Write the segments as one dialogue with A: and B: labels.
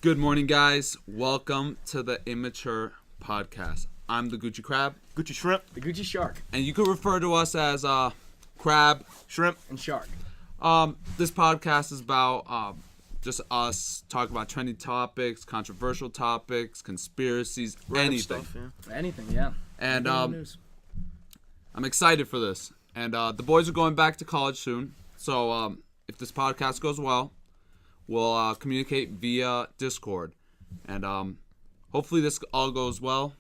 A: Good morning, guys. Welcome to the Immature podcast. I'm the Gucci Crab.
B: Gucci Shrimp.
C: The Gucci Shark.
A: And you could refer to us as Crab.
B: Shrimp.
C: And Shark.
A: This podcast is about just us talking about trending topics, controversial topics, conspiracies, anything.
B: Stuff, yeah.
C: Anything, yeah.
A: And I'm excited for this. And the boys are going back to college soon. So if this podcast goes well, we'll communicate via Discord. And hopefully this all goes well.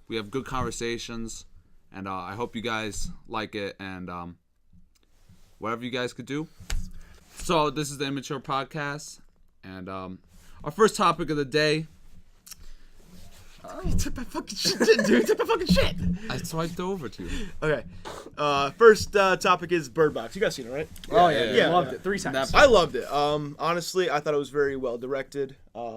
A: We have good conversations. And I hope you guys like it. And whatever you guys could do. So this is the Immature podcast. And our first topic of the day.
B: You took my fucking shit, dude. You took my fucking shit.
A: I swiped over to you.
B: Okay. First topic is Bird Box. You guys seen it, right?
C: Yeah. Loved it 3 times.
B: I loved it. Honestly, I thought it was very well directed.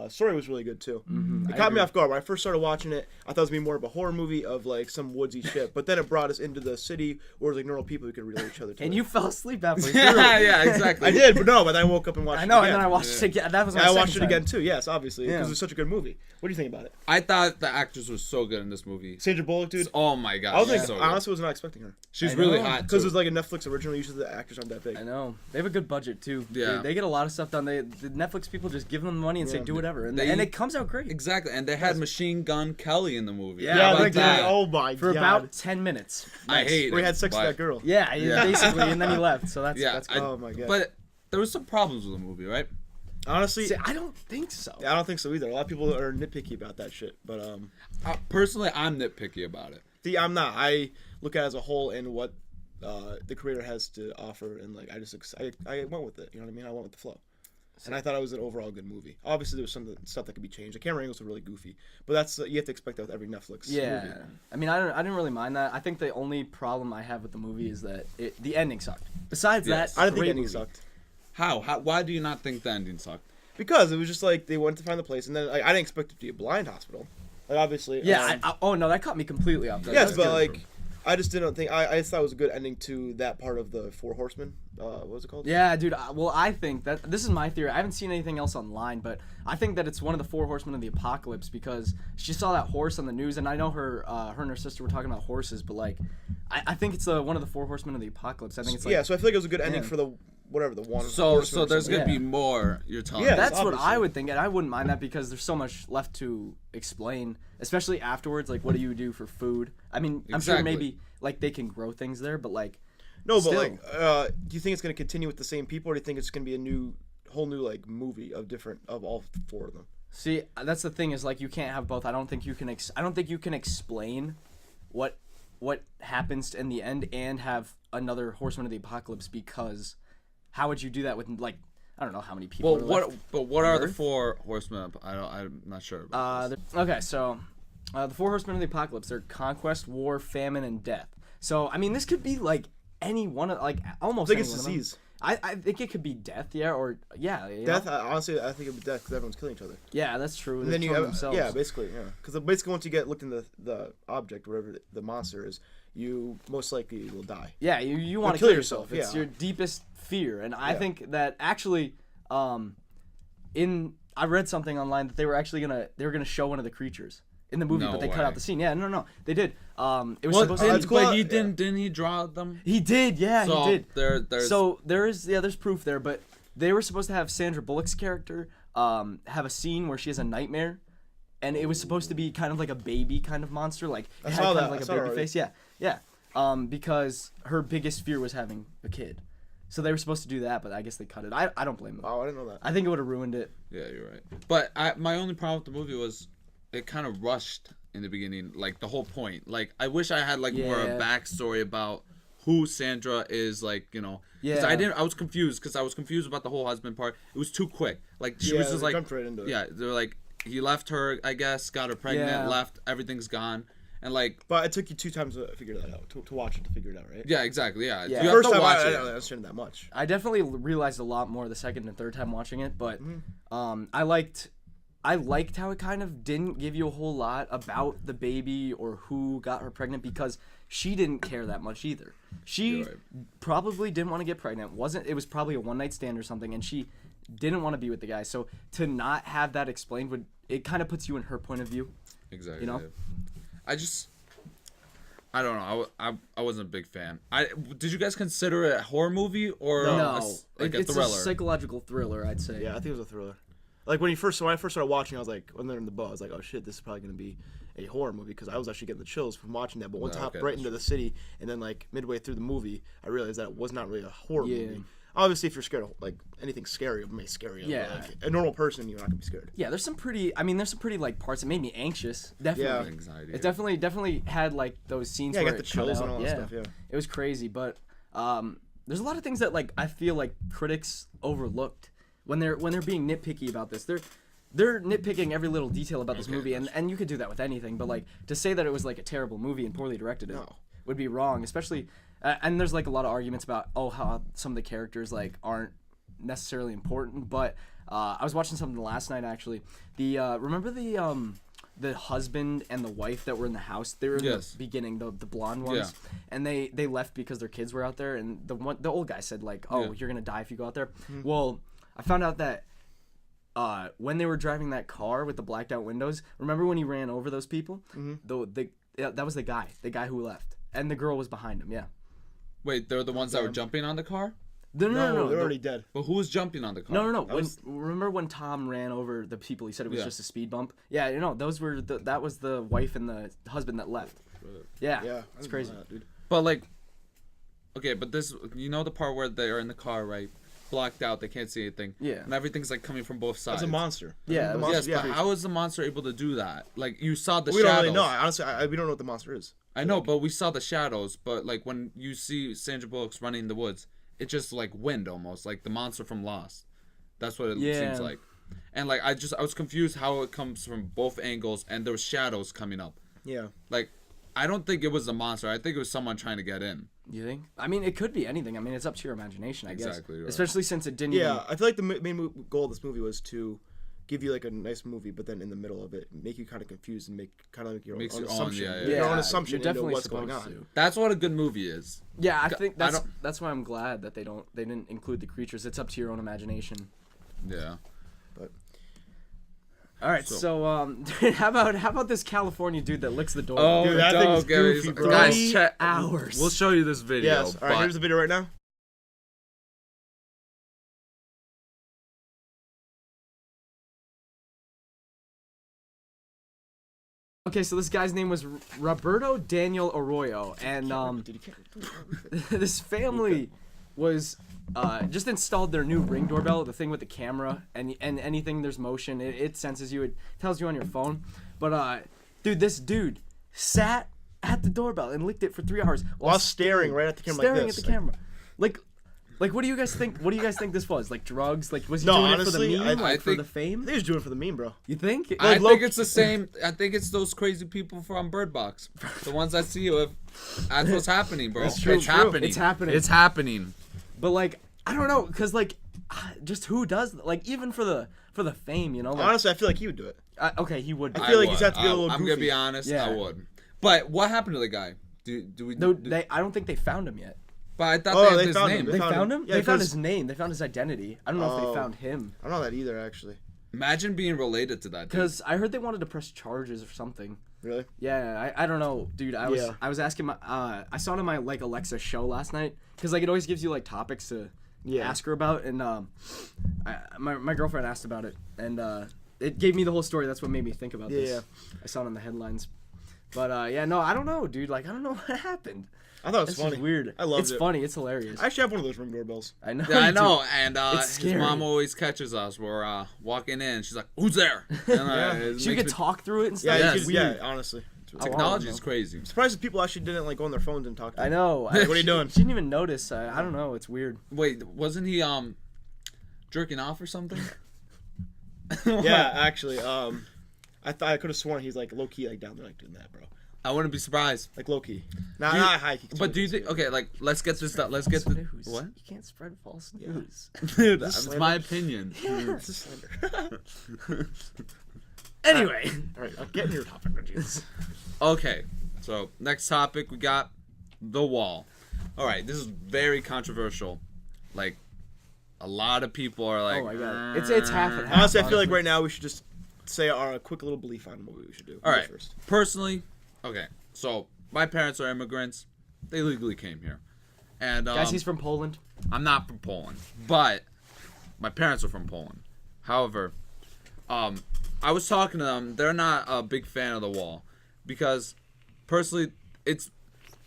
B: Story was really good too. It caught me off guard when I first started watching it. I thought it was gonna be more of a horror movie of like some woodsy shit, but then it brought us into the city where it was like normal people who could relate to each other.
C: And you fell asleep halfway through.
A: Yeah, exactly.
B: I did, but then I woke up and watched it.
C: I know,
B: again.
C: and then I watched it again. That was my
B: I
C: second
B: watched it
C: time.
B: again too. Yes, obviously, because
C: Yeah.
B: it was such a good movie. What do you think about it?
A: I thought the actress was so good in this movie.
B: Sandra Bullock, dude.
A: Oh my god.
B: I was
A: she's so good.
B: honestly was not expecting her
A: She's
C: I
A: really
C: know.
A: hot
B: because it
A: too.
B: was like a Netflix original. Usually the actors aren't that big.
C: I know. They have a good budget too.
A: Yeah.
C: They get a lot of stuff done. The Netflix people just give them the money and say
B: Yeah.
C: do whatever, and
A: They-
C: it comes out great.
A: Exactly, and they had Machine Gun Kelly in the movie.
C: Yeah,
B: Yeah,
A: How about
B: like
A: that?
B: oh my
C: For
B: god.
C: about 10 minutes.
A: I hate
B: Where he
A: it,
B: had sex with
A: but-
B: that girl.
C: Yeah,
A: Yeah.
C: basically, and then he left. So that's
A: Yeah,
C: that's good.
B: Oh my god.
A: But there was some problems with the movie, right?
B: Honestly,
C: See, I don't think so.
B: I don't think so either. A lot of people are nitpicky about that shit. But
A: Personally, I'm nitpicky about it.
B: see, I'm not. I look at it as a whole and what the creator has to offer, and like I went with it. You know what I mean? I went with the flow. And I thought it was an overall good movie. Obviously, there was some stuff that could be changed. The camera angles were really goofy, but that's you have to expect that with every Netflix
C: Yeah,
B: movie.
C: I mean, I didn't really mind that. I think the only problem I have with the movie is that the ending sucked. Besides
A: Yes.
C: that,
B: I didn't think
C: great
B: the ending
C: movie.
B: sucked
A: How? Why do you not think the ending sucked?
B: because it was just like they went to find the place, and then like, I didn't expect it to be a blind hospital. Like obviously,
C: Yeah. Oh no, that caught me completely off.
B: yes,
A: That's
B: but
A: good.
B: like I just didn't think I just thought it was a good ending to that part of the Four Horsemen. What was it called?
C: Yeah, dude. I think that this is my theory. I haven't seen anything else online, but I think that it's one of the Four Horsemen of the Apocalypse because she saw that horse on the news, and I know her and her sister were talking about horses, but like, I think it's one of the Four Horsemen of the Apocalypse. I think it's like
B: Yeah, so I feel like it was a good ending
C: Yeah.
B: for the one.
A: So
B: Horseman or
A: there's
B: something.
A: gonna
C: Yeah.
A: be more. You're telling
B: Yeah,
A: me.
C: that's what I
B: obviously.
C: would think, and I wouldn't mind that because there's so much left to explain, especially afterwards. Like, what do you do for food? I mean, I'm sure
A: Exactly.
C: maybe like they can grow things there, but like,
B: No, but
C: Still.
B: like, do you think it's gonna continue with the same people, or do you think it's gonna be a whole new like movie of all four of them?
C: see, that's the thing is like you can't have both. I don't think you can. I don't think you can explain what happens in the end and have another Horseman of the Apocalypse because how would you do that with like I don't know how many people.
A: Well,
C: are left.
A: what are the
C: Earth?
A: Four Horsemen? I'm not sure. About this.
C: Okay, so the Four Horsemen of the Apocalypse: they're conquest, war, famine, and death. So I mean, this could be like any one of like almost.
B: I think
C: any
B: it's
C: one of them.
B: disease.
C: I think it could be death, yeah, or yeah, you
B: Death.
C: know?
B: Honestly, I think it'd be death because everyone's killing each other.
C: Yeah, that's true.
B: And
C: They're
B: then you
C: killing
B: have,
C: themselves.
B: yeah, basically, yeah. Because basically, once you get looked into the object, whatever the monster is, you most likely will die.
C: Yeah, you want to
B: kill
C: kill
B: yourself,
C: yourself. It's
B: yeah.
C: your deepest fear, and I
B: Yeah.
C: think that actually, I read something online that they were gonna show one of the creatures in the movie,
A: No
C: but they cut
A: way.
C: out the scene. Yeah, no, they did. It was
A: Well,
C: supposed to.
B: it's cool.
A: but he
B: Yeah.
A: didn't he draw them?
C: He did, yeah,
A: So
C: he did.
A: there's
C: So there's proof there, but they were supposed to have Sandra Bullock's character have a scene where she has a nightmare, and it was supposed to be kind of like a baby kind of monster, like it had
B: saw
C: kind
B: that.
C: of like
B: I
C: a
B: saw it
C: baby
B: already.
C: face. Yeah. Because her biggest fear was having a kid, so they were supposed to do that, but I guess they cut it. I don't blame them.
B: Oh, I didn't know that.
C: I think it would have ruined it.
A: Yeah, you're right. But my only problem with the movie was it kind of rushed in the beginning, like the whole point. Like I wish I had like more of a
C: Yeah.
A: backstory about who Sandra is, like, you know. 'Cause
C: Yeah.
A: I was confused because I was confused about the whole husband part. It was too quick. Like she was
B: Yeah,
A: just
B: they
A: like,
B: jumped right into it.
A: yeah, they're like he left her, I guess, got her pregnant,
C: Yeah.
A: left, everything's gone, and like
B: But it took you 2 times to figure that out, to watch it to figure it out, right?
A: yeah, exactly, yeah.
C: Yeah.
A: You have
B: First
A: to
B: time,
A: watch
B: I
A: it.
B: didn't understand that much.
C: I definitely realized a lot more the second and third time watching it, but I liked how it kind of didn't give you a whole lot about the baby or who got her pregnant because she didn't care that much either. She
A: You're right.
C: probably didn't want to get pregnant. It was probably a one-night stand or something, and she didn't want to be with the guy. So to not have that explained it kind of puts you in her point of view.
A: Exactly.
C: You know?
A: I don't know. I wasn't a big fan. Did you guys consider it a horror movie or
C: No,
A: a
C: it's
A: thriller?
C: a psychological thriller, I'd say.
B: Yeah, I think it was a thriller. Like when I first started watching, I was like, when they're in the boat, I was like, oh shit, this is probably gonna be a horror movie because I was actually getting the chills from watching that. But once I hopped right into the city, and then like midway through the movie, I realized that it was not really a horror movie. Obviously, if you're scared of like anything scary, it may scare you.
C: Yeah.
B: But, like, a normal person, you're not gonna be scared.
C: Yeah, there's some pretty like parts that made me anxious. Definitely.
B: Yeah.
A: Anxiety.
C: It definitely had like those scenes
B: Yeah, I
C: where
B: got the
C: it cut
B: chills
C: out.
B: and all that stuff. Yeah.
C: It was crazy, but there's a lot of things that like I feel like critics overlooked when they're being nitpicky about this. They're nitpicking every little detail about this movie, and you could do that with anything, but like to say that it was like a terrible movie and poorly directed would be wrong, especially and there's like a lot of arguments about how some of the characters like aren't necessarily important, but I was watching something last night actually. Remember the husband and the wife that were in the house? They were in the beginning, the blonde ones, and they left because their kids were out there, and the old guy said like, you're gonna die if you go out there. Well, I found out that when they were driving that car with the blacked out windows, remember when he ran over those people? That was the guy who left, and the girl was behind him. Yeah.
A: Wait, they're the ones that were jumping on the car?
C: No,
B: they're already dead.
A: But who was jumping on the car?
C: No. Remember when Tom ran over the people? He said it was just a speed bump. Yeah, those were that was the wife and the husband that left. Yeah, it's crazy.
B: That, dude.
A: But like, okay, but this, the part where they are in the car, right? Blacked out, they can't see anything.
C: Yeah.
A: And everything's like coming from both sides.
B: It's a monster.
C: Yeah,
A: Yes, but how is the monster able to do that? Like you saw the
B: We
A: shadows.
B: don't really know. Honestly, we don't know what the monster is.
A: I know, but we saw the shadows. But like when you see Sandra Bullock's running in the woods, it's just like wind almost, like the monster from Lost. That's what it seems like. And like I was confused how it comes from both angles, and there was shadows coming up.
B: Yeah.
A: Like, I don't think it was a monster. I think it was someone trying to get in.
C: You think? I mean, it could be anything. I mean, it's up to your imagination, I guess.
A: Exactly. Right.
C: Especially since it didn't.
B: Yeah, I feel like the main goal of this movie was to give you like a nice movie, but then in the middle of it, make you kind of confused and make your own assumption. Your own assumption into what's going on.
A: That's what a good movie is.
C: Yeah, I think that's why I'm glad that they didn't include the creatures. It's up to your own imagination.
A: Yeah.
B: But
C: all right, so how about this California dude that licks the door?
A: Oh,
B: dude, that thing's goofy, bro.
A: Guys, check.
C: Hours.
A: We'll show you this video.
B: Yes. All right, here's the video right now.
C: Okay, so this guy's name was Roberto Daniel Arroyo, and this family was just installed their new Ring doorbell, the thing with the camera, and anything there's motion, it senses you, it tells you on your phone. But dude, this dude sat at the doorbell and licked it for 3 hours
B: while staring right at the camera,
C: staring
B: like this.
C: at the camera, like what do you guys think? What do you guys think this was? Like drugs? Like was he
B: No,
C: doing
B: honestly,
C: it for the meme?
B: I
C: For the fame?
B: I think he was doing it for the meme, bro.
C: You think?
A: I think it's the same. I think it's those crazy people from Bird Box. The ones I see with. That's what's happening, bro.
C: That's true.
A: It's happening.
C: It's happening.
A: It's happening.
C: But like, I don't know, cause like, just who does like even for the fame, you know? Like,
B: Honestly, I feel like he would do it.
C: okay, he would.
B: I feel like he's have to be a little
A: I'm
B: goofy.
A: gonna be honest.
C: Yeah.
A: I would. But what happened to the guy? Do we?
C: No, I don't think they found him yet.
A: But I thought
B: they
A: his
B: found
A: name.
B: him.
C: They found him?
B: Yeah,
C: they found
B: because-
C: his name. They found his identity. I don't know if they found him.
B: I don't know that either, actually.
A: Imagine being related to that. Dude.
C: Because I heard they wanted to press charges or something.
B: Really?
C: Yeah, I don't know, dude. I was asking my I saw it on my like Alexa show last night because like it always gives you like topics to ask her about, and my girlfriend asked about it, and it gave me the whole story. That's what made me think about this.
B: Yeah.
C: I saw it in the headlines, but no, I don't know, dude. Like I don't know what happened.
B: I thought it was
C: It's
B: funny.
C: just weird.
B: I loved
C: It's
B: it.
C: funny. It's hilarious.
B: I actually have one of those Ring doorbells.
C: I know.
A: Yeah, I
C: you do.
A: know. And
C: It's
A: his
C: scary.
A: mom always catches us. We're walking in. She's like, "Who's there?" And, it
C: She
A: makes
C: could
A: me-
C: talk through it and
B: Yeah,
C: stuff.
A: Yes.
B: you could, yeah, honestly.
A: Technology is crazy.
B: I'm surprised if people actually didn't like go on their phones and talk to
C: I
B: them.
C: know.
B: What are you doing?
C: She didn't even notice. I don't know. It's weird.
A: Wait, wasn't he jerking off or something?
B: Yeah, actually, I thought I could have sworn he's like low key like down there like doing that, bro.
A: I wouldn't be surprised.
B: Like low key. Not high key.
A: But do you think? Okay, like let's get this done. Let's get the
C: News.
A: what?
C: You can't spread false news.
A: Dude, that's my opinion.
B: It's a slander.
C: Anyway.
B: All right, get in your topic, Jesus.
A: Okay, so next topic we got The Wall. All right, this is very controversial. Like, a lot of people are like,
C: Oh my god, it's half and half.
B: Honestly, I feel like right now we should just say our quick little belief on what we should do.
A: All right.
B: First.
A: Personally, okay. So my parents are immigrants. They legally came here, and
C: Guys, he's from Poland.
A: I'm not from Poland, but my parents are from Poland. However, I was talking to them. They're not a big fan of the wall because, personally, it's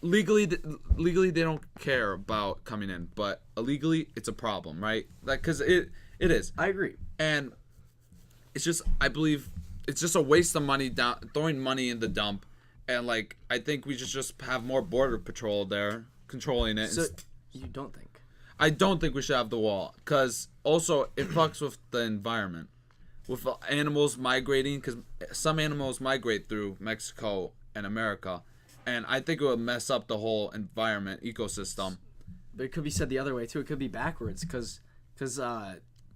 A: legally they don't care about coming in, but illegally it's a problem, right? Like, cause it is.
C: I agree.
A: And it's just, I believe it's just a waste of money throwing money in the dump. And like, I think we should just have more border patrol there controlling it.
C: So you don't think?
A: I don't think we should have the wall, cause also it fucks with the environment, with animals migrating, cause some animals migrate through Mexico and America. And I think it would mess up the whole environment ecosystem.
C: But it could be said the other way too. It could be backwards, because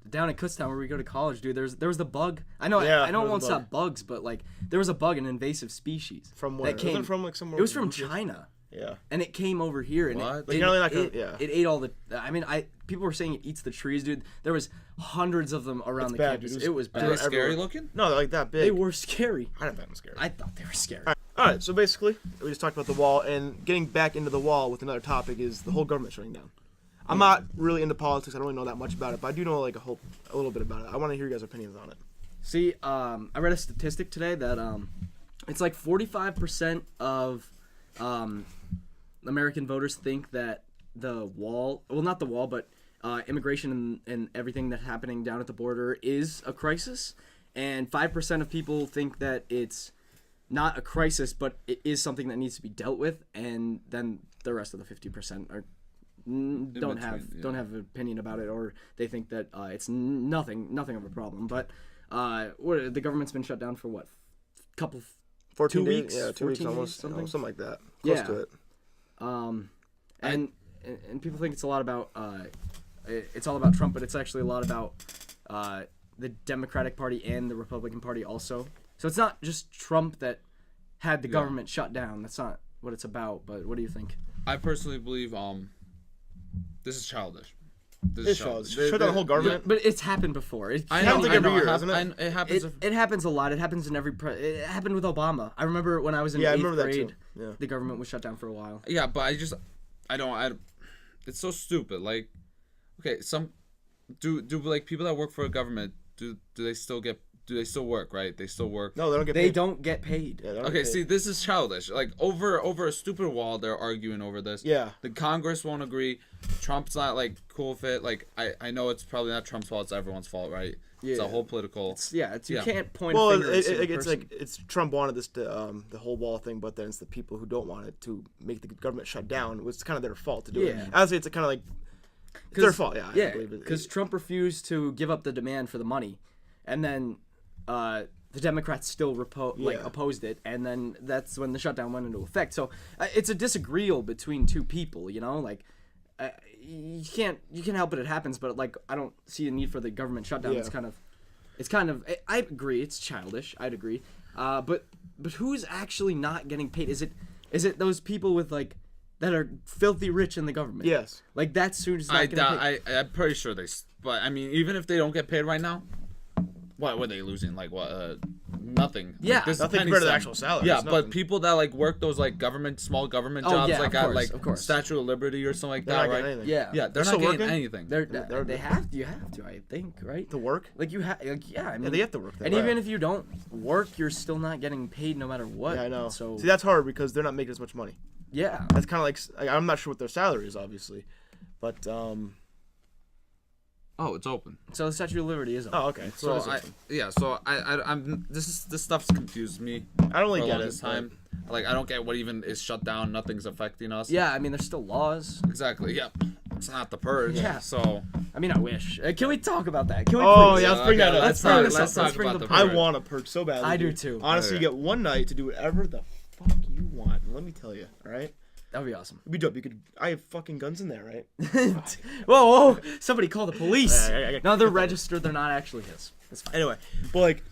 C: down in Kutztown where we go to college, dude, there was the bug. I know it won't stop bugs, but like there was a bug, an invasive species.
B: From where?
C: That came
B: Was it from like somewhere?
C: It was from China.
B: Yeah.
C: And it came over here, and
A: What?
C: it ate all the. I mean, people were saying it eats the trees, dude. There was hundreds of them around the
B: bad,
C: campus.
B: dude.
C: It was
A: Are
C: bad.
A: they scary looking?
B: No, they're like that big.
C: They were scary.
B: I didn't think them scary.
C: I thought they were scary.
B: All right, so basically, we just talked about the wall, and getting back into the wall with another topic is the whole government shutting down. I'm not really into politics. I don't really know that much about it, but I do know like a little bit about it. I want to hear your guys' opinions on it.
C: See, I read a statistic today that it's like 45% of American voters think that the wall, well, not the wall, but immigration and everything that's happening down at the border is a crisis, and 5% of people think that it's not a crisis, but it is something that needs to be dealt with, and then the rest of the 50% are don't have an opinion about it, or they think that it's nothing of a problem. But the government's been shut down for what,
B: 14
C: 2
B: days?
C: weeks?
B: Yeah, 2 weeks
C: 14
B: almost,
C: days,
B: something like that. Close to it.
C: And people think it's a lot about it's all about Trump, but it's actually a lot about the Democratic Party and the Republican Party also. So it's not just Trump that had the government shut down. That's not what it's about. But what do you think?
A: I personally believe this is childish.
B: It's childish. Shut down the whole government.
C: But it's happened before. It
B: happens like every year, doesn't it?
A: It happens.
C: It happens a lot. It happens in every. It happened with Obama. I remember when I was in 8th grade, the government was shut down for a while.
A: Yeah, but it's so stupid. Like, okay, do like people that work for a government, do they still work, right? They still work.
B: No, they don't get paid.
C: They don't get paid.
B: Yeah,
A: okay, see, this is childish. Like, over a stupid wall, they're arguing over this.
B: Yeah.
A: The Congress won't agree. Trump's not, like, cool with it. Like, I know it's probably not Trump's fault. It's everyone's fault, right?
C: Yeah.
A: It's a whole political...
C: You can't point
B: well,
C: a finger at a single
B: it's
C: person.
B: like it's Trump wanted this to, the whole wall thing, but then it's the people who don't want it to make the government shut down. It's kind of their fault to do it. Honestly, it's kind of like it's their fault. Yeah, I believe it.
C: Because Trump refused to give up the demand for the money, and then the Democrats still opposed it, and then that's when the shutdown went into effect. So it's a disagreeal between two people, you know, like you can't help it happens, but like I don't see a need for the government shutdown.
B: Yeah.
C: It's kind of I agree, it's childish. I'd agree, but who's actually not getting paid? Is it those people with like that are filthy rich in the government?
B: Yes.
C: Like that's who's not getting paid.
A: I'm pretty sure but I mean, even if they don't get paid right now, what were they losing? Like what? Nothing.
C: Yeah,
A: like, this
B: nothing compared to the actual salary.
A: Yeah, but people that like work those like small government jobs, like at like Statue of Liberty or something like
B: They're
A: that,
B: not
A: right?
B: getting anything.
C: Yeah,
A: They're not getting anything.
C: They have to. You have to, I think, right?
B: To work.
C: Like you have, like, yeah. I mean,
B: they have to work.
C: And even if you don't work, you're still not getting paid no matter what.
B: Yeah, I know.
C: So
B: see, that's hard because they're not making as much money.
C: yeah,
B: That's kind of like I'm not sure what their salary is, obviously, but
A: Oh, it's open.
C: so the Statue of Liberty is.
B: oh, okay.
A: So
B: it's open.
A: I'm this stuff's confused me.
B: I don't really
A: for
B: get
A: the
B: it.
A: longest time. Like I don't get what even is shut down. Nothing's affecting us.
C: Yeah, I mean, there's still laws.
A: Exactly. Yep. It's not the purge.
C: Yeah.
A: So.
C: I mean, I wish. Can we talk about that? Can we?
B: Oh,
C: please?
B: yeah, let's bring that up.
C: Let's bring this up.
A: Let's talk
C: Let's bring
A: about
C: the
A: the
B: I
A: purge.
B: want a purge so badly.
C: I do
B: dude.
C: too.
B: Honestly,
A: Okay.
B: you get one night to do whatever the fuck you want. Let me tell you. All right.
C: That'd be awesome.
B: It'd be dope. I have fucking guns in there, right?
C: Whoa! Somebody call the police.
B: Yeah,
C: No, they're registered. They're not actually his. That's fine.
B: Anyway, but like,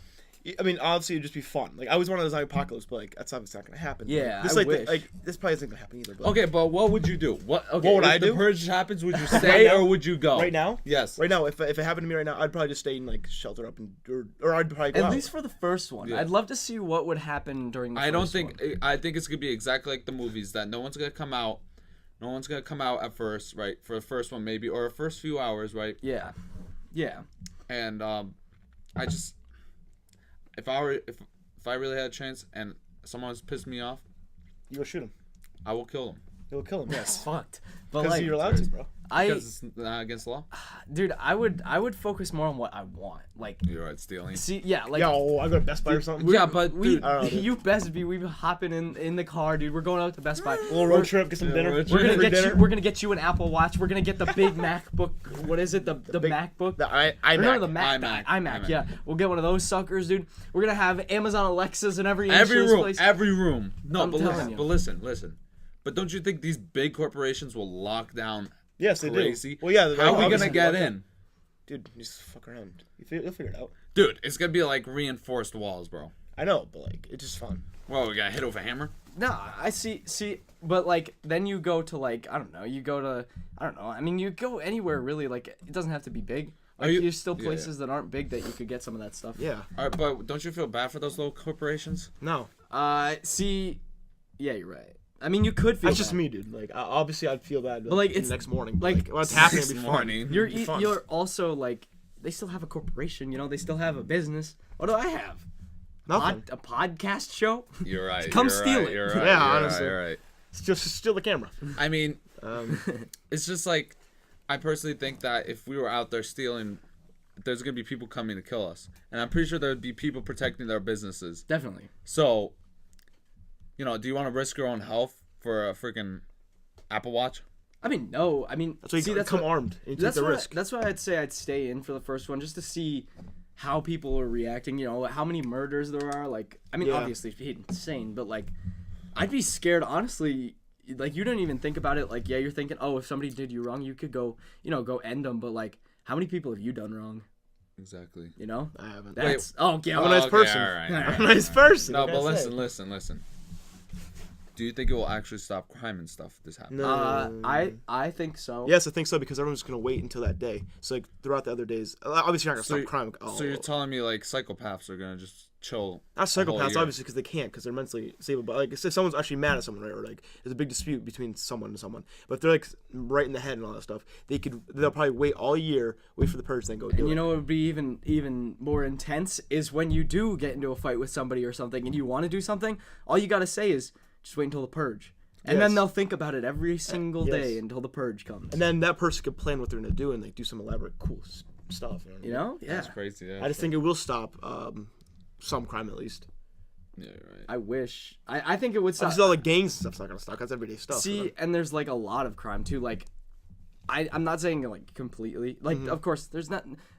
B: I mean, obviously, it'd just be fun. Like, I always wanted a zombie apocalypse, but like, that's obviously not gonna happen.
C: Yeah,
B: this
C: I
B: like,
C: wish.
B: this probably isn't gonna happen either. But
A: Okay, but what would you do? What
B: would I
A: if
B: do?
A: the purge happens, would you stay or would you go?
B: right now,
A: Yes.
B: right now, if it happened to me right now, I'd probably just stay in like shelter up and or I'd probably go
C: At
B: out.
C: least for the first one.
A: Yeah.
C: I'd love to see what would happen during the first one.
A: I think it's gonna be exactly like the movies that no one's gonna come out. No one's gonna come out at first, right? For the first one, maybe, or the first few hours, right?
C: Yeah. Yeah.
A: And I just, if I really had a chance and someone's pissed me off,
B: You go shoot him.
A: I will kill them
B: You'll kill him.
C: It's
B: Yes,
C: fucked. But
B: because
C: like,
B: you're allowed to, bro.
A: because it's not against the law.
C: dude, I would focus more on what I want. Like,
A: You're right, stealing.
C: see, yeah, like.
B: Yo, I go to Best Buy or something.
A: Yeah, but
C: We,
B: I don't know, dude.
C: you best be. We hopping in the car, dude. We're going out to Best Buy.
B: A little road trip, get some dinner.
A: road
C: We're gonna
A: Free
C: get
B: dinner.
C: you. We're gonna get you an Apple Watch. We're gonna get the big MacBook. What is it? The
B: big-
C: MacBook.
B: The
C: Or
B: iMac.
C: no, the Mac.
A: iMac.
C: iMac. Yeah, we'll get one of those suckers, dude. We're gonna have Amazon Alexas in every inch
A: Every
C: of this
A: room,
C: place.
A: every room. No,
C: I'm
A: but
C: telling
A: listen,
C: you.
A: but listen. But don't you think these big corporations will lock down?
B: Yes, they
A: Crazy.
B: do. Well, yeah.
A: How are we gonna
B: obviously,
A: get
B: like,
A: in,
B: Dude, just fuck around. You'll figure it out.
A: dude? It's gonna be like reinforced walls, bro.
B: I know, but like, it's just fun.
A: Well, we got hit with a hammer.
C: No, I see, but like then you go to like I don't know. You go to I don't know. I mean, you go anywhere really. Like it doesn't have to be big. Like there's still
A: Yeah,
C: places that aren't big that you could get some of that stuff.
B: Yeah.
A: All right, but don't you feel bad for those little corporations?
B: No.
C: See, yeah, you're right. I mean, you could feel
B: That's just
C: bad.
B: me, dude. Like, obviously, I'd feel bad.
C: like,
B: the
C: it's-
B: next morning.
C: like,
B: what's happening? It'd be
A: Next
B: fun.
A: morning.
C: You're
B: It'd be fun.
C: you're also like they still have a corporation. You know, they still have a business. What do I have?
B: Nothing.
C: A podcast show?
A: You're right.
C: Come
A: you're
C: steal
A: right,
C: it.
A: You're right.
B: Yeah,
A: you're
B: honestly.
A: Right, you're right.
B: It's just steal the camera.
A: I mean,
B: Um,
A: it's just like, I personally think that if we were out there stealing, there's gonna be people coming to kill us, and I'm pretty sure there would be people protecting their businesses.
C: Definitely.
A: So, do you want to risk your own health for a freaking Apple Watch?
C: I mean, no. I mean,
B: that's why you
C: see,
B: come
C: what-
B: armed and you take
C: That's
B: the
C: why.
B: risk.
C: That's why I'd say I'd stay in for the first one just to see how people are reacting. You know, how many murders there are. Like, I mean,
B: Yeah.
C: obviously it'd be insane, but like, I'd be scared. Honestly, like you don't even think about it. Like, yeah, you're thinking, oh, if somebody did you wrong, you could go, go end them. But like, how many people have you done wrong?
A: Exactly.
C: You know,
B: I haven't.
C: that's oh yeah.
B: I'm a
C: well,
B: nice person.
A: all right, all
B: I'm
A: right.
B: a nice person.
A: No,
B: what can
A: but
B: I say?
A: listen. Do you think it will actually stop crime and stuff if this happens?
B: No.
C: I think so.
B: Yes, I think so because everyone's gonna wait until that day. So like throughout the other days, obviously you're not gonna stop crime.
A: So you're telling me like psychopaths are gonna just chill?
B: Not
A: the whole
B: psychopaths,
A: year?
B: obviously, because they can't, because they're mentally stable. But like, if someone's actually mad at someone, right, or like there's a big dispute between someone and someone, but if they're like right in the head and all that stuff, they'll probably wait all year, wait for the purge, then go do
C: And
B: it.
C: you know what would be even more intense is when you do get into a fight with somebody or something and you want to do something, all you got to say is just wait until the purge. And then
B: Yes.
C: they'll think about it every single
B: yes.
C: day until the purge comes.
B: And then that person could plan what they're gonna do and like do some elaborate, cool stuff.
C: You know? Yeah.
A: That's crazy. Yeah.
B: I just think it will stop some crime at least.
A: Yeah, you're right.
C: I wish. I think it would stop.
B: Obviously, all the gangs and stuff's not gonna stop. That's everyday stuff.
C: See, and there's like a lot of crime too. Like, I'm not saying like completely. Like, of course, there's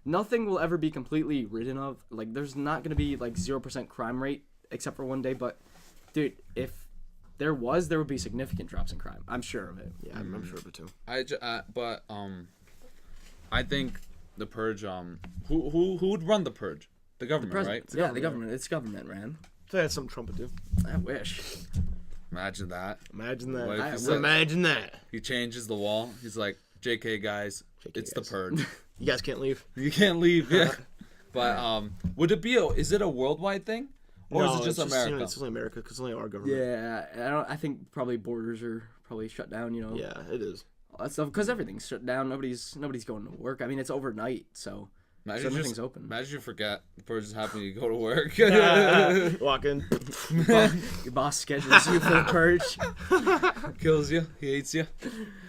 C: nothing will ever be completely ridden of. Like, there's not gonna be like 0% crime rate except for one day. But, dude, if there would be significant drops in crime. I'm sure of it.
B: Yeah, I'm sure of it too.
A: I think the purge. Who would run the purge? The government, right?
C: Yeah, the government. It's government, man.
B: So that's something Trump would do.
C: I wish.
A: Imagine that.
B: Imagine that.
A: What if
C: I
A: he
C: would.
A: said-
B: Imagine that.
A: He changes the wall. He's like, "JK guys, it's the
B: guys."
A: purge.
B: You guys can't leave.
A: You can't leave." Yeah. But would it be is it a worldwide thing, or is it just America?
B: It's only America because it's only our government.
C: Yeah, I think probably borders are probably shut down. You know.
B: Yeah, it is.
C: All that stuff because everything's shut down. Nobody's going to work. I mean, it's overnight, so nothing's open.
A: Imagine you forget the purge is happening. You go to work.
B: Walk in.
C: Your boss schedules you for the purge.
A: Kills you. He hates you.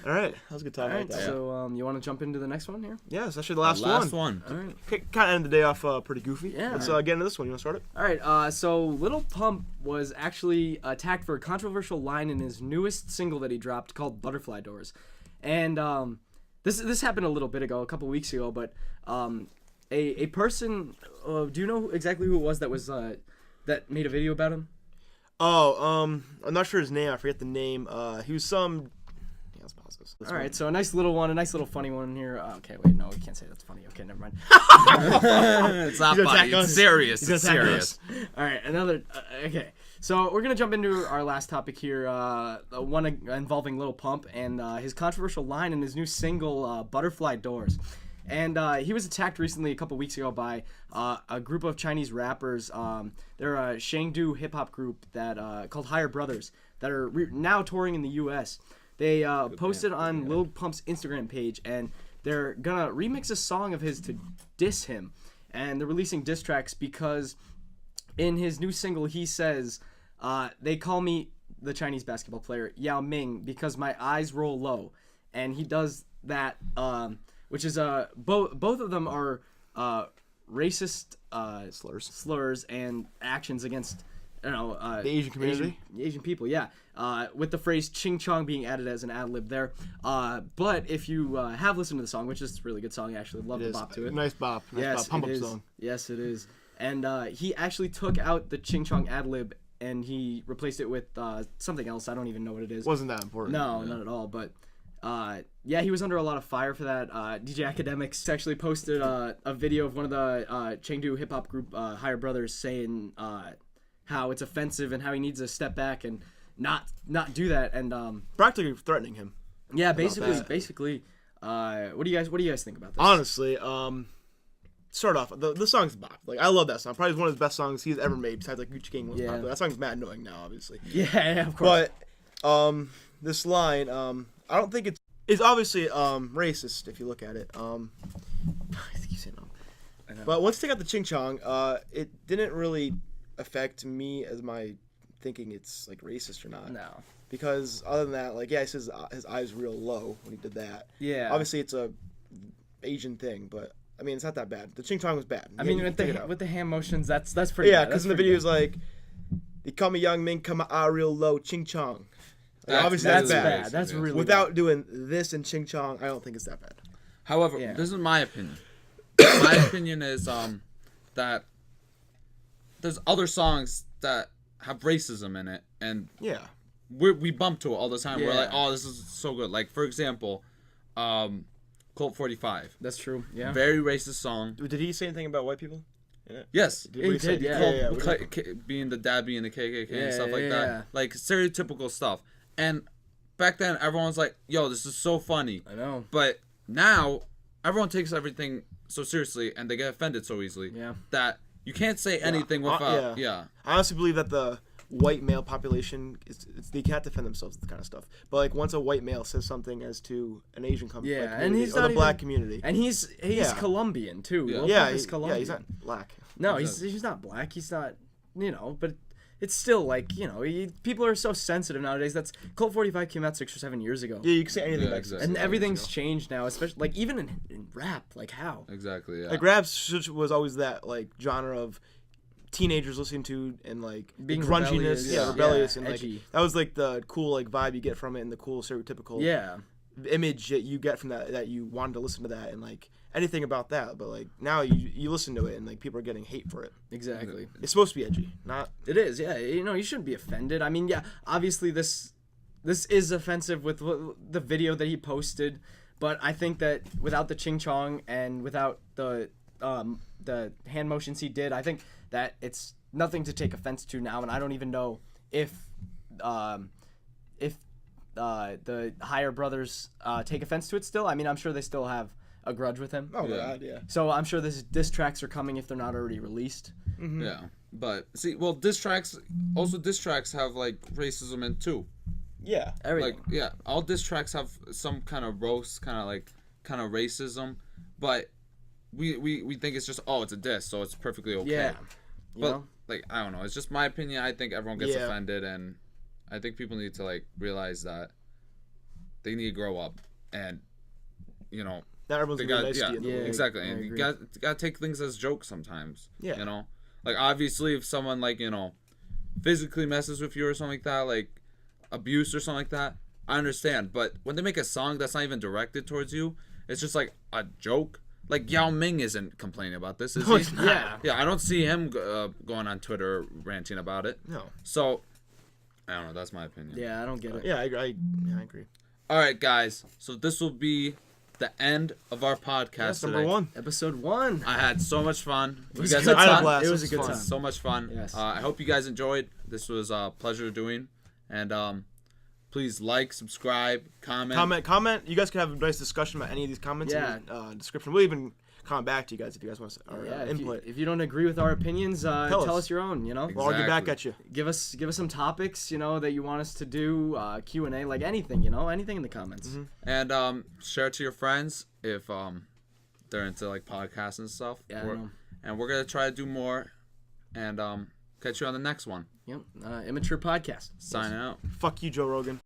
B: All right, that was a good time.
C: All right,
B: Like that.
C: so you want to jump into the next one here?
B: Yeah, it's actually the last,
A: Last
B: one.
A: one.
C: All right.
B: Kind of ended the day off pretty goofy.
C: Yeah.
B: Let's get into this one. You want to start it?
C: All right. So Lil Pump was actually attacked for a controversial line in his newest single that he dropped called "Butterfly Doors," and this happened a little bit ago, a couple weeks ago. But a person, do you know exactly who it was that made a video about him?
B: Oh, I'm not sure his name. I forget the name. He was some let's pause this.
C: All right, so a nice little funny one here. Okay, wait, no, we can't say that's funny. Okay, never mind.
A: It's not
B: He's gonna
A: funny.
B: attack
A: It's
B: us.
A: serious.
B: He's
A: It's
B: gonna attack
A: serious.
C: All right, another. Okay, so we're gonna jump into our last topic here. One involving Lil Pump and his controversial line in his new single, "Butterfly Doors." And he was attacked recently, a couple weeks ago, by a group of Chinese rappers. They're a Shangdu hip hop group that called Higher Brothers that are now touring in the U.S. They posted on Lil Pump's Instagram page, and they're gonna remix a song of his to diss him. And they're releasing diss tracks because in his new single he says, "They call me the Chinese basketball player Yao Ming because my eyes roll low," and he does that. Which is both of them are racist slurs and actions against
B: The Asian community?
C: Asian people, yeah. With the phrase "ching chong" being added as an ad lib there. But if you have listened to the song, which is a really good song, I actually love the bop to it.
B: Nice bop. Nice bop. Pump up
C: is.
B: song.
C: Yes, it is. And he actually took out the "ching chong" ad lib and he replaced it with something else. I don't even know what it is.
B: Wasn't that important.
C: No, not at all. But yeah, he was under a lot of fire for that. DJ Academics actually posted a video of one of the Chengdu hip hop group Higher Brothers saying how it's offensive and how he needs to step back and not do that. And
B: Practically threatening him.
C: yeah, basically. What do you guys think about this?
B: Honestly, start off the song's bop. Like, I love that song. Probably one of the best songs he's ever made besides like Gucci King was popular. That song's mad annoying now, obviously.
C: Yeah, of course.
B: But this line, I don't think it's obviously racist if you look at it. I think you said no.
C: I know.
B: But once you take out the ching chong, it didn't really affect me as my thinking it's like racist or not.
C: No.
B: Because other than that, like, yeah, he says his eyes real low when he did that.
C: Yeah.
B: Obviously it's a Asian thing, but I mean it's not that bad. The ching chong was bad.
C: I mean, with the hand motions, that's pretty.
B: Yeah,
C: bad.
B: because in the video is like, they call me Young Ming, come my eye real low, ching chong. Like, obviously
C: that's
B: bad.
C: bad. That's really
B: Without
C: bad.
B: doing this and ching chong, I don't think it's that bad.
A: However,
C: Yeah.
A: this is my opinion. My opinion is that there's other songs that have racism in it, and
B: Yeah.
A: we bump to it all the time. We're
C: Yeah.
A: like, oh, this is so good. Like, for example, Colt 45.
C: That's true. Yeah.
A: Very racist song.
B: Did he say anything about white people? Yeah.
A: Yes.
B: What did he say?
C: did, yeah.
A: Being the dad being the KKK and stuff like
C: yeah.
A: that. Like, stereotypical stuff. And back then, everyone's like, yo, this is so funny.
C: I know.
A: But now, everyone takes everything so seriously, and they get offended so easily that you can't say anything without,
B: I honestly believe that the white male population, they can't defend themselves with this kind of stuff. But like once a white male says something as to an Asian community,
C: and he's
B: or
C: not
B: the black
C: even-
B: community.
C: And he's Colombian too.
A: Yeah.
C: Lil
B: Yeah,
C: Pump is Colombian.
B: he's not black.
C: No, he's not black. He's not, but it's still like, people are so sensitive nowadays. That's Colt 45 came out 6 or 7 years ago.
B: Yeah, you can say anything back
A: exactly.
C: And everything's changed now, especially like even in rap, like how?
A: Exactly, yeah.
B: Like rap was always that like genre of teenagers listening to and like
C: Being
B: grunginess,
C: rebellious,
B: rebellious,
C: yeah,
B: and like
C: edgy.
B: that was like the cool like vibe you get from it and the cool stereotypical image that you get from that you wanted to listen to that and like anything about that. But like now you listen to it and like people are getting hate for it.
C: Exactly.
B: It's supposed to be edgy, not.
C: It is, yeah. You shouldn't be offended. I mean, yeah, obviously this is offensive with the video that he posted, but I think that without the ching chong and without the hand motions he did, I think that it's nothing to take offense to now, and I don't even know if the Higher Brothers take offense to it still. I mean, I'm sure they still have a grudge with him.
B: Oh God, yeah.
C: So I'm sure this diss tracks are coming if they're not already released.
B: Mm-hmm.
A: Yeah. But, see, well, diss tracks have, like, racism in too.
B: Yeah.
C: Everything.
A: Like, yeah, all diss tracks have some kind of roast, kind of racism, but we think it's just, oh, it's a diss, so it's perfectly okay.
C: Yeah.
A: But, like, I don't know. It's just my opinion. I think everyone gets
B: Yeah.
A: offended, and I think people need to, like, realize that they need to grow up, and,
B: Not everyone's
A: they
B: gonna
A: got,
B: be nice to you.
A: yeah,
C: Yeah,
A: exactly.
C: I
A: And you
C: agree.
A: got to take things as jokes sometimes.
B: Yeah.
A: You know? Like, obviously, if someone, like, physically messes with you or something like that, like, abuse or something like that, I understand. But when they make a song that's not even directed towards you, it's just, like, a joke. Like, Yao Ming isn't complaining about this, is he?
C: Yeah.
A: Yeah, I don't see him going on Twitter ranting about it.
B: No.
A: So, I don't know. That's my opinion.
C: Yeah, I don't get it.
B: Yeah, I agree.
A: All right, guys. So this will be the end of our podcast
B: That's
A: today.
B: number 1.
C: Episode 1.
A: I had so much fun.
C: It was
A: You
C: a
A: guys
C: good
A: had
B: I had a
C: time.
B: blast.
C: It was a
B: This
C: good
B: was
C: time.
B: fun.
A: so much fun.
C: Yes.
A: I hope you guys enjoyed. This was a pleasure doing. And please like, subscribe, comment.
B: Comment. You guys can have a nice discussion about any of these comments
C: Yeah.
B: in the description. We'll even comment back to you guys if you guys want to
C: Yeah,
B: input.
C: if you don't agree with our opinions, tell
B: us.
C: us your own. You know,
B: We'll argue back
A: Exactly.
B: at you.
C: give us some topics. You know that you want us to do Q&A, like anything. You know, anything in the comments.
A: And share it to your friends if they're into like podcasts and stuff.
C: Yeah, I know.
A: And we're gonna try to do more. And catch you on the next one.
C: Yep. Immature podcast.
A: Signing out.
B: Fuck you, Joe Rogan.